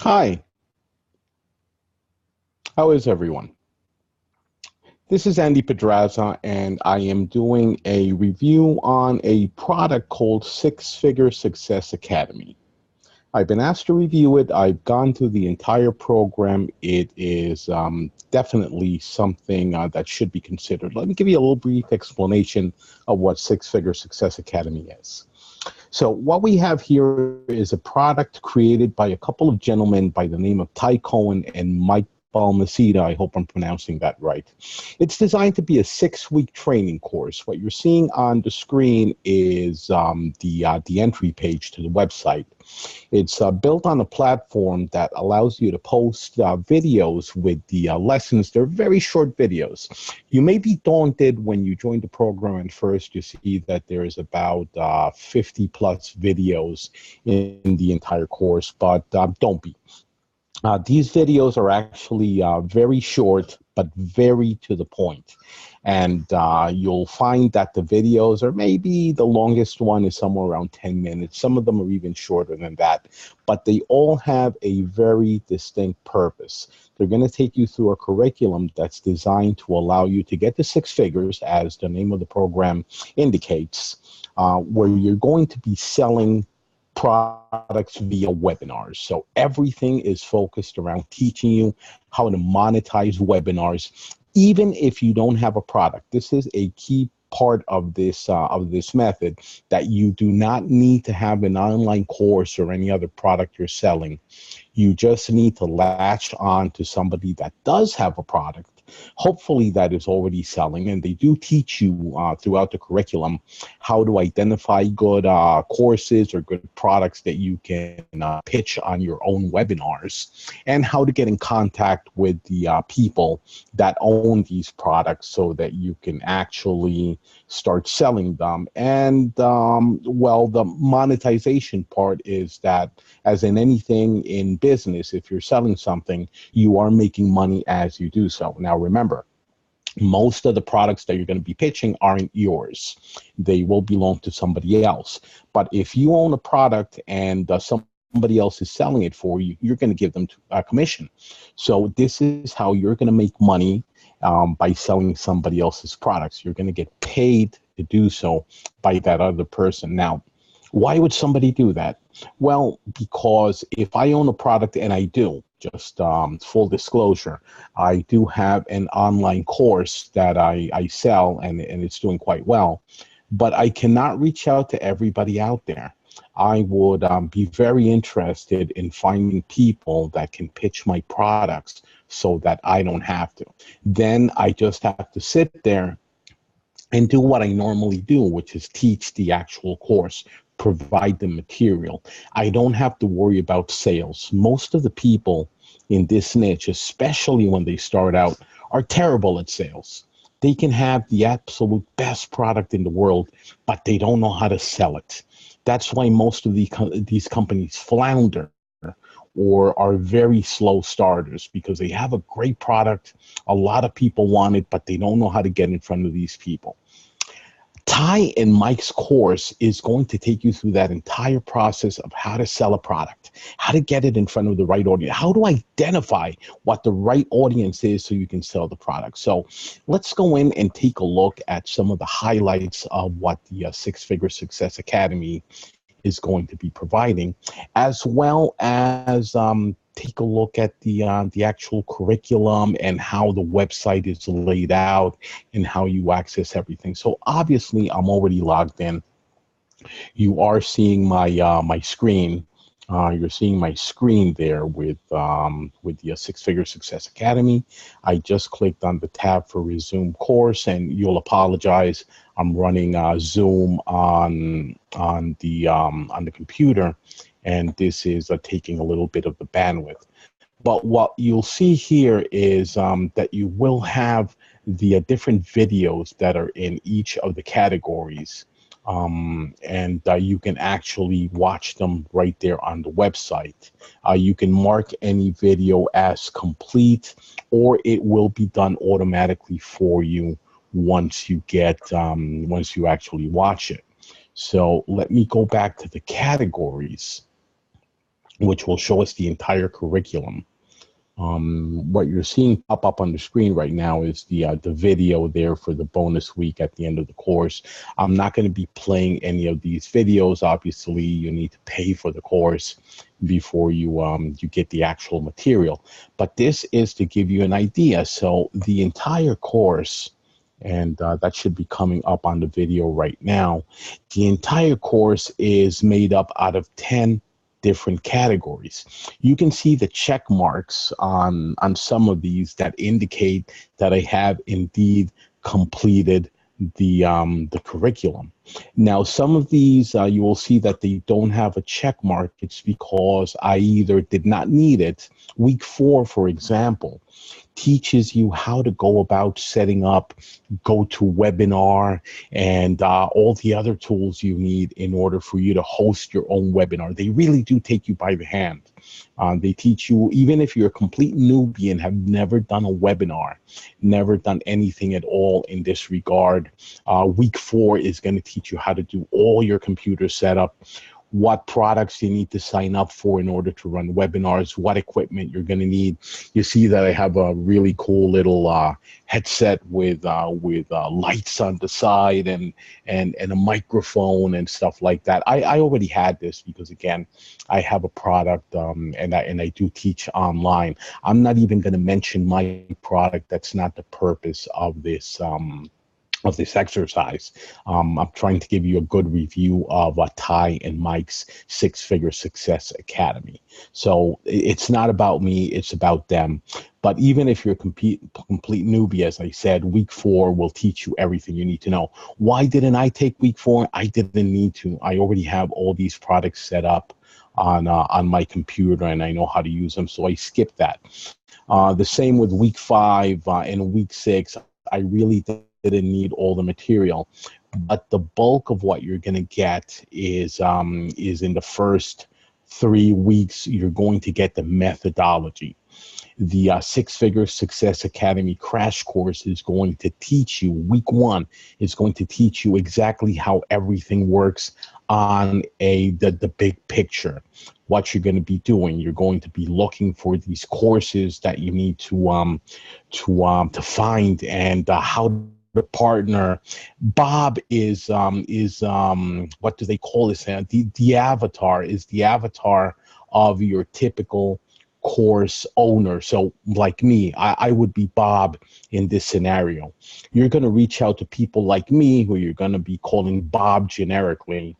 Hi, how is everyone? This is Andy Pedraza, and I am doing a review on a product called Six Figure Success Academy. I've been asked to review it. I've gone through the entire program. It is definitely something that should be considered. Let me give you a little brief explanation of what Six Figure Success Academy is. So, what we have here is a product created by a couple of gentlemen by the name of Cohen and Mike Balmaceda. I hope I'm pronouncing that right. It's designed to be a 6 week training course. What you're seeing on the screen is the entry page to the website. It's built on a platform that allows you to post videos with the lessons. They're very short videos. You may be daunted when you join the program and first you see that there is about 50 plus videos in the entire course, but don't be. These videos are actually very short, but very to the point. And you'll find that the videos are maybe the longest one is somewhere around 10 minutes. Some of them are even shorter than that, but they all have a very distinct purpose. They're going to take you through a curriculum that's designed to allow you to get to six figures, as the name of the program indicates, where you're going to be selling products via webinars. So everything is focused around teaching you how to monetize webinars, even if you don't have a product. This is a key part of this method, that you do not need to have an online course or any other product you're selling. You just need to latch on to somebody that does have a product, hopefully that is already selling, and they do teach you throughout the curriculum how to identify good courses or good products that you can pitch on your own webinars, and how to get in contact with the people that own these products so that you can actually start selling them. And well, the monetization part is that, as in anything in business, if you're selling something, you are making money as you do so. Now, remember, most of the products that you're going to be pitching aren't yours. They will belong to somebody else. But if you own a product and somebody else is selling it for you, you're going to give them a commission. So this is how you're going to make money by selling somebody else's products. You're going to get paid to do so by that other person. Now, why would somebody do that? Well, because if I own a product, and I do, just full disclosure, I do have an online course that I sell, and it's doing quite well, but I cannot reach out to everybody out there. I would be very interested in finding people that can pitch my products so that I don't have to. Then I just have to sit there and do what I normally do, which is teach the actual course, provide the material. I don't have to worry about sales. Most of the people in this niche, especially when they start out, are terrible at sales. They can have the absolute best product in the world, but they don't know how to sell it. That's why most of these companies flounder or are very slow starters, because they have a great product. A lot of people want it, but they don't know how to get in front of these people. Ty and Mike's course is going to take you through that entire process of how to sell a product, how to get it in front of the right audience, how to identify what the right audience is so you can sell the product. So let's go in and take a look at some of the highlights of what the Six Figure Success Academy is going to be providing, as well as take a look at the actual curriculum and how the website is laid out and how you access everything. So obviously, I'm already logged in. You are seeing my screen. You're seeing my screen there with the Six Figure Success Academy. I just clicked on the tab for Resume Course, and you'll apologize. I'm running Zoom on the computer, and this is taking a little bit of the bandwidth. But what you'll see here is that you will have the different videos that are in each of the categories. And you can actually watch them right there on the website. You can mark any video as complete, or it will be done automatically for you once you actually watch it. So let me go back to the categories. which will show us the entire curriculum. What you're seeing pop up on the screen right now is the video there for the bonus week at the end of the course. I'm not going to be playing any of these videos. Obviously, you need to pay for the course before you get the actual material. But this is to give you an idea. So the entire course, and that should be coming up on the video right now. The entire course is made up out of 10 different categories. You can see the check marks on some of these that indicate that I have indeed completed the curriculum. Now, some of these you will see that they don't have a check mark. It's because I either did not need it. Week 4, for example, teaches you how to go about setting up GoToWebinar and all the other tools you need in order for you to host your own webinar. They really do take you by the hand. They teach you, even if you're a complete newbie and have never done a webinar, never done anything at all in this regard, week 4 is going to teach you how to do all your computer setup, what products you need to sign up for in order to run webinars, what equipment you're going to need. You see that I have a really cool little headset with lights on the side and a microphone and stuff like that. I already had this because, again, I have a product and I do teach online. I'm not even going to mention my product. That's not the purpose of this exercise. I'm trying to give you a good review of Ty and Mike's Six-Figure Success Academy. So it's not about me, it's about them. But even if you're a complete newbie, as I said, week 4 will teach you everything you need to know. Why didn't I take week 4? I didn't need to. I already have all these products set up on my computer and I know how to use them, so I skipped that. The same with week 5 and week 6. I really didn't need all the material, but the bulk of what you're going to get is in the first 3 weeks. You're going to get the methodology. The Six-Figure Success Academy crash course is going to teach you, week 1 is going to teach you exactly how everything works on the big picture. What you're going to be doing, you're going to be looking for these courses that you need to find and how the partner. Bob is what do they call this? The avatar is the avatar of your typical course owner. So like me, I would be Bob in this scenario. You're going to reach out to people like me who you're going to be calling Bob generically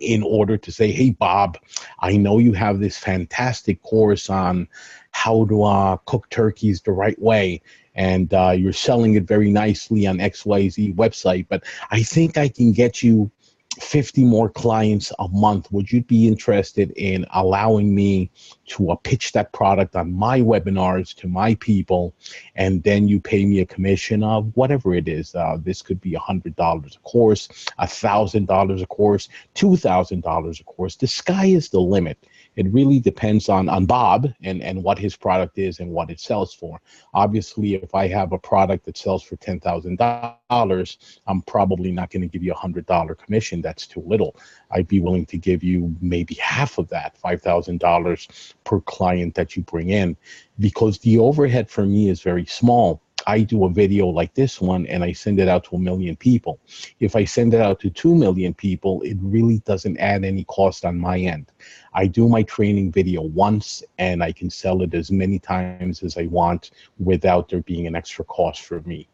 in order to say, hey, Bob, I know you have this fantastic course on how to cook turkeys the right way, and you're selling it very nicely on XYZ website, but I think I can get you 50 more clients a month. Would you be interested in allowing me to pitch that product on my webinars to my people, and then you pay me a commission of whatever it is? This could be $100 a course, $1,000 a course, $2,000 a course. The sky is the limit. It really depends on Bob and what his product is and what it sells for. Obviously, if I have a product that sells for $10,000, I'm probably not going to give you $100 commission. That's too little. I'd be willing to give you maybe half of that, $5,000 per client that you bring in, because the overhead for me is very small. I do a video like this one and I send it out to 1 million people. If I send it out to 2 million people, it really doesn't add any cost on my end. I do my training video once and I can sell it as many times as I want without there being an extra cost for me.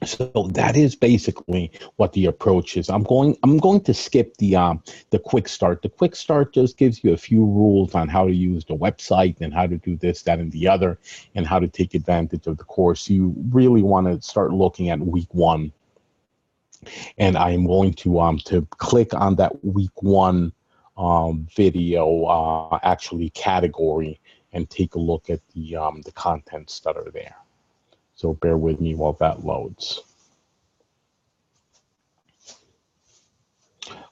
So that is basically what the approach is. I'm going to skip the quick start. The quick start just gives you a few rules on how to use the website and how to do this, that, and the other, and how to take advantage of the course. You really want to start looking at week 1, and I'm going to click on that week 1 video actually category and take a look at the contents that are there. So bear with me while that loads.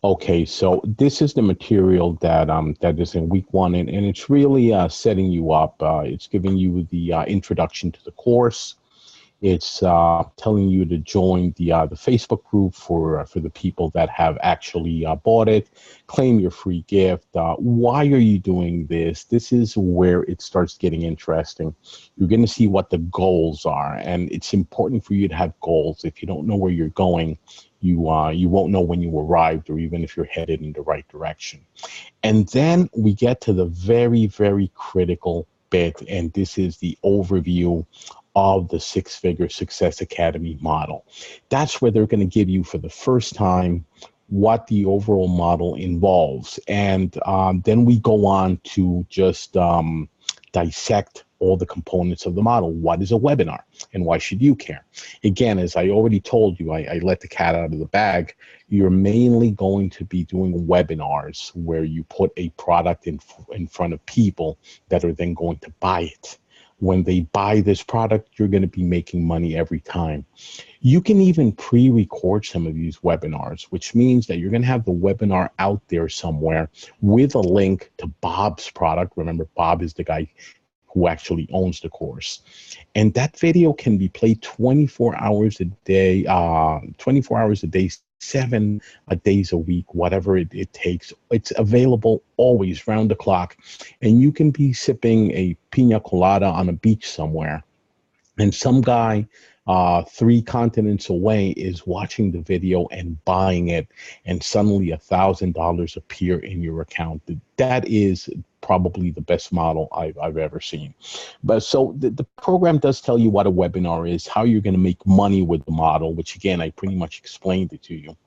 Okay, so this is the material that that is in week 1, and it's really setting you up. It's giving you the introduction to the course. It's telling you to join the Facebook group for the people that have actually bought it. Claim your free gift. Why are you doing this? This is where it starts getting interesting. You're going to see what the goals are, and it's important for you to have goals. If you don't know where you're going, you won't know when you arrived, or even if you're headed in the right direction. And then we get to the very, very critical bit, and this is the overview of the Six Figure Success Academy model. That's where they're going to give you for the first time what the overall model involves. And then we go on to just dissect all the components of the model. What is a webinar and why should you care? Again, as I already told you, I let the cat out of the bag. You're mainly going to be doing webinars where you put a product in front of people that are then going to buy it. When they buy this product, you're going to be making money every time. You can even pre-record some of these webinars, which means that you're going to have the webinar out there somewhere with a link to Bob's product. Remember, Bob is the guy who actually owns the course. And that video can be played 24 hours a day, 7 days a week, whatever it takes. It's available always round the clock. And you can be sipping a pina colada on a beach somewhere, and some guy 3 continents away is watching the video and buying it, and suddenly $1,000 appear in your account. That is probably the best model I've ever seen. But so the program does tell you what a webinar is, how you're going to make money with the model, which again, I pretty much explained it to you.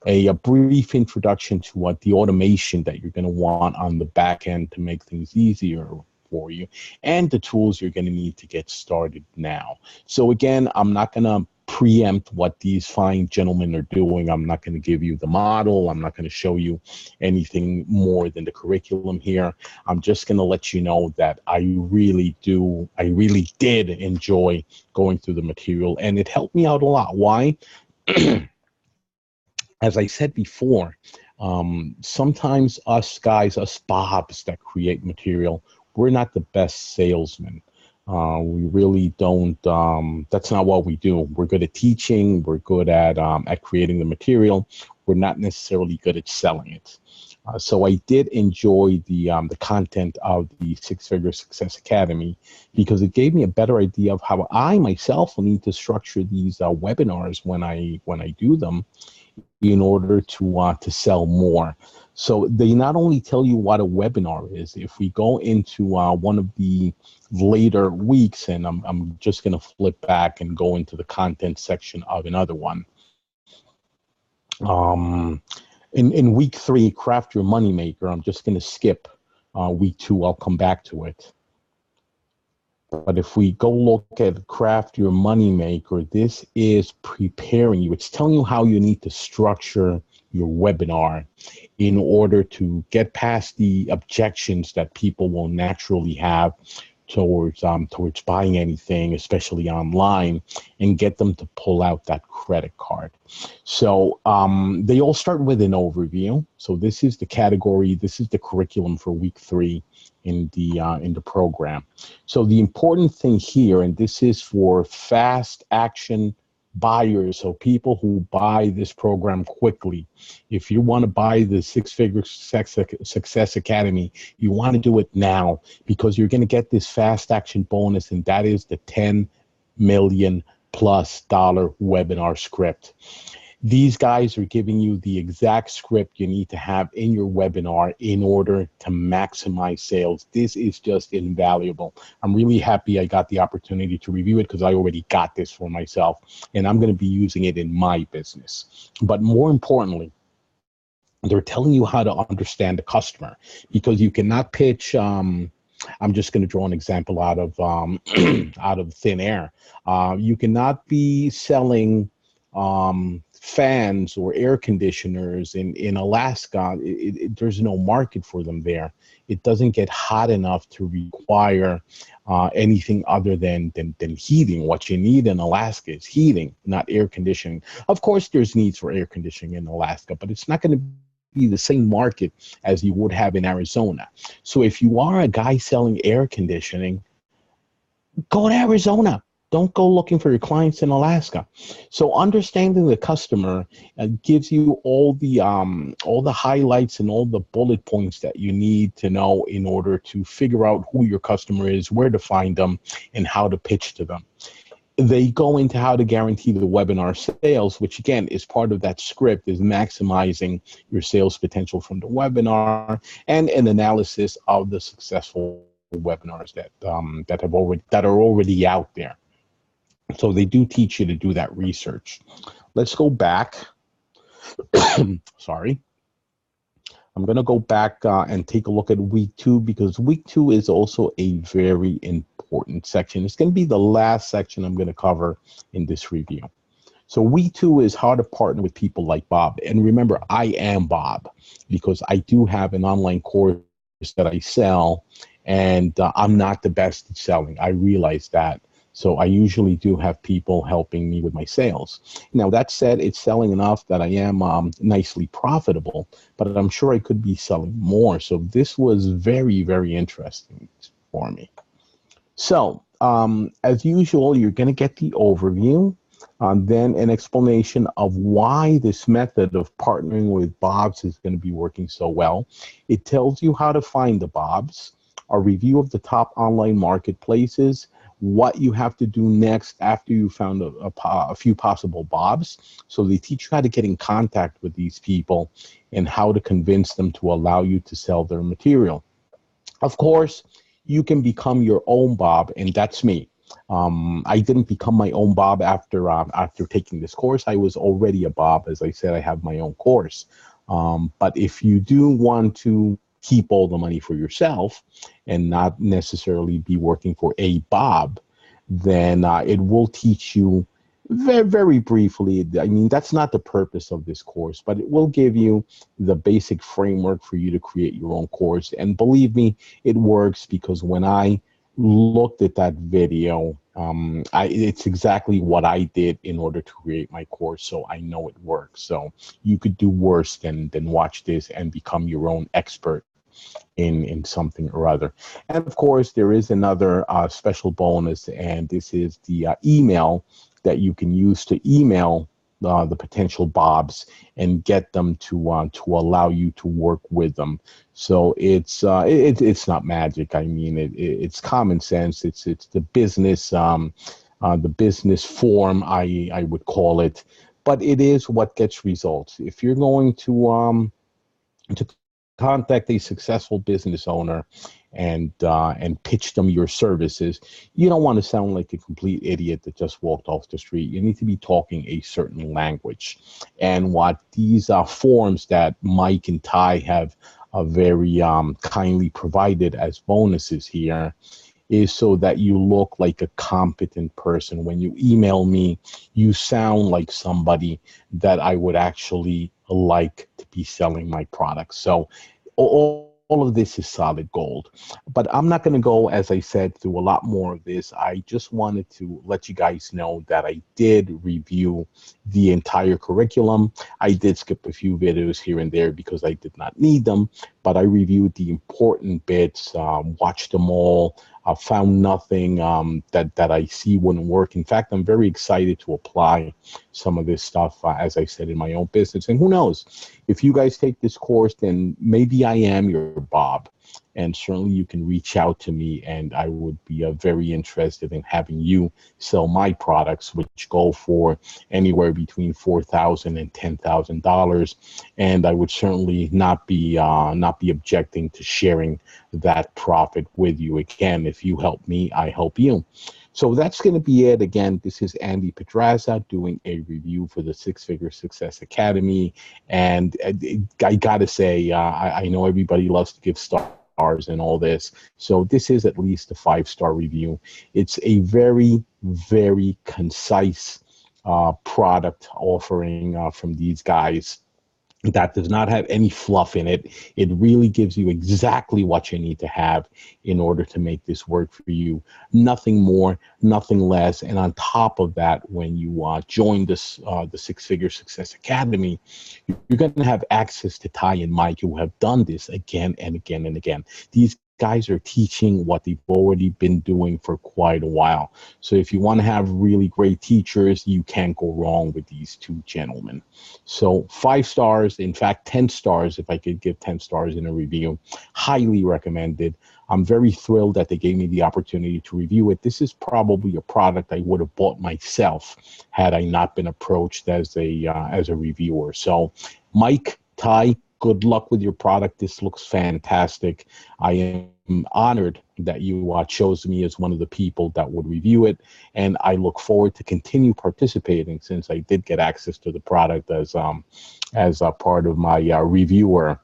A brief introduction to what the automation that you're going to want on the back end to make things easier for you, and the tools you're going to need to get started now. So again, I'm not going to preempt what these fine gentlemen are doing. I'm not going to give you the model. I'm not going to show you anything more than the curriculum here. I'm just going to let you know that I really did enjoy going through the material, and it helped me out a lot. Why? As I said before, sometimes us Bobs that create material, we're not the best salesmen. We really don't, that's not what we do. We're good at teaching. We're good at creating the material. We're not necessarily good at selling it. So I did enjoy the content of the Six Figure Success Academy, because it gave me a better idea of how I myself will need to structure these webinars when I do them, in order to sell more. So they not only tell you what a webinar is. If we go into one of the later weeks, and I'm just going to flip back and go into the content section of another one. In week 3, Craft Your Moneymaker, I'm just going to skip week 2. I'll come back to it. But if we go look at Craft Your Moneymaker, this is preparing you. It's telling you how you need to structure your webinar in order to get past the objections that people will naturally have towards buying anything, especially online, and get them to pull out that credit card. So they all start with an overview. So this is the category. This is the curriculum for week 3 in the program. So the important thing here, and this is for fast action buyers, so people who buy this program quickly. If you want to buy the Six Figure Success Academy, you want to do it now, because you're going to get this fast action bonus, and that is the $10 million+ webinar script. These guys are giving you the exact script you need to have in your webinar in order to maximize sales. This is just invaluable. I'm really happy I got the opportunity to review it, because I already got this for myself, and I'm going to be using it in my business. But more importantly, they're telling you how to understand the customer, because you cannot pitch. I'm just going to draw an example out of out of thin air. You cannot be selling fans or air conditioners in Alaska. There's no market for them there. It doesn't get hot enough to require anything other than heating. What you need in Alaska is heating, not air conditioning. Of course, there's needs for air conditioning in Alaska, but it's not going to be the same market as you would have in Arizona. So if you are a guy selling air conditioning, go to Arizona. Don't go looking for your clients in Alaska. So understanding the customer gives you all the highlights and all the bullet points that you need to know in order to figure out who your customer is, where to find them, and how to pitch to them. They go into how to guarantee the webinar sales, which again is part of that script, is maximizing your sales potential from the webinar, and an analysis of the successful webinars that are already out there. So they do teach you to do that research. Let's go back. Sorry. I'm going to go back and take a look at week 2, because week 2 is also a very important section. It's going to be the last section I'm going to cover in this review. So week 2 is how to partner with people like Bob. And remember, I am Bob, because I do have an online course that I sell, and I'm not the best at selling. I realize that. So I usually do have people helping me with my sales. Now, that said, it's selling enough that I am nicely profitable, but I'm sure I could be selling more. So this was very, very interesting for me. So as usual, you're going to get the overview, then an explanation of why this method of partnering with Bobs is going to be working so well. It tells you how to find the Bobs, a review of the top online marketplaces, what you have to do next after you found a few possible Bobs. So they teach you how to get in contact with these people and how to convince them to allow you to sell their material. Of course, you can become your own Bob, and that's me. I didn't become my own Bob after taking this course. I was already a Bob. As I said, I have my own course. But if you do want to keep all the money for yourself and not necessarily be working for a Bob, then it will teach you very, very briefly. I mean, that's not the purpose of this course, but it will give you the basic framework for you to create your own course. And believe me, it works, because when I looked at that video, it's exactly what I did in order to create my course, so I know it works. So you could do worse than watch this and become your own expert in something or other. And of course, there is another special bonus, and this is the email that you can use to email the potential Bobs and get them to allow you to work with them. So it's not magic. I mean, it's common sense. It's the business form, I would call it, but it is what gets results. If you're going to contact a successful business owner and pitch them your services, you don't want to sound like a complete idiot that just walked off the street. You need to be talking a certain language. And what these forms that Mike and Ty have very kindly provided as bonuses here is so that you look like a competent person. When you email me, you sound like somebody that I would actually like to be selling my products. So all of this is solid gold. But I'm not going to go, as I said, through a lot more of this. I just wanted to let you guys know that I did review the entire curriculum. I did skip a few videos here and there because I did not need them, but I reviewed the important bits, watched them all. Found nothing that I see wouldn't work. In fact, I'm very excited to apply some of this stuff, as I said, in my own business. And who knows, if you guys take this course, then maybe I am your Bob. And certainly you can reach out to me, and I would be very interested in having you sell my products, which go for anywhere between $4,000 and $10,000. And I would certainly not be objecting to sharing that profit with you. Again, if you help me, I help you. So that's going to be it. Again, this is Andy Pedraza doing a review for the Six Figure Success Academy. And I got to say, I know everybody loves to give stars and all this. So this is at least a 5-star review. It's a very, very concise product offering from these guys that does not have any fluff in it. It really gives you exactly what you need to have in order to make this work for you. Nothing more, nothing less. And on top of that, when you join this the Six Figure Success Academy, you're going to have access to Ty and Mike, who have done this again and again and again. These guys are teaching what they've already been doing for quite a while. So if you want to have really great teachers, you can't go wrong with these two gentlemen. So 5 stars, in fact, 10 stars, if I could give 10 stars in a review, highly recommended. I'm very thrilled that they gave me the opportunity to review it. This is probably a product I would have bought myself had I not been approached as a reviewer. So, Mike, Ty, good luck with your product. This looks fantastic. I am honored that you chose me as one of the people that would review it, and I look forward to continue participating since I did get access to the product as a part of my reviewer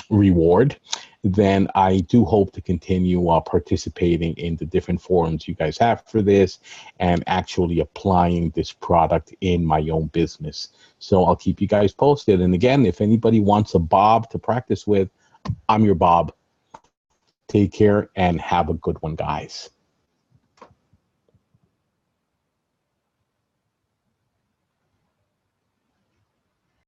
reward. Then I do hope to continue participating in the different forums you guys have for this and actually applying this product in my own business. So I'll keep you guys posted. And again, if anybody wants a Bob to practice with, I'm your Bob. Take care and have a good one, guys.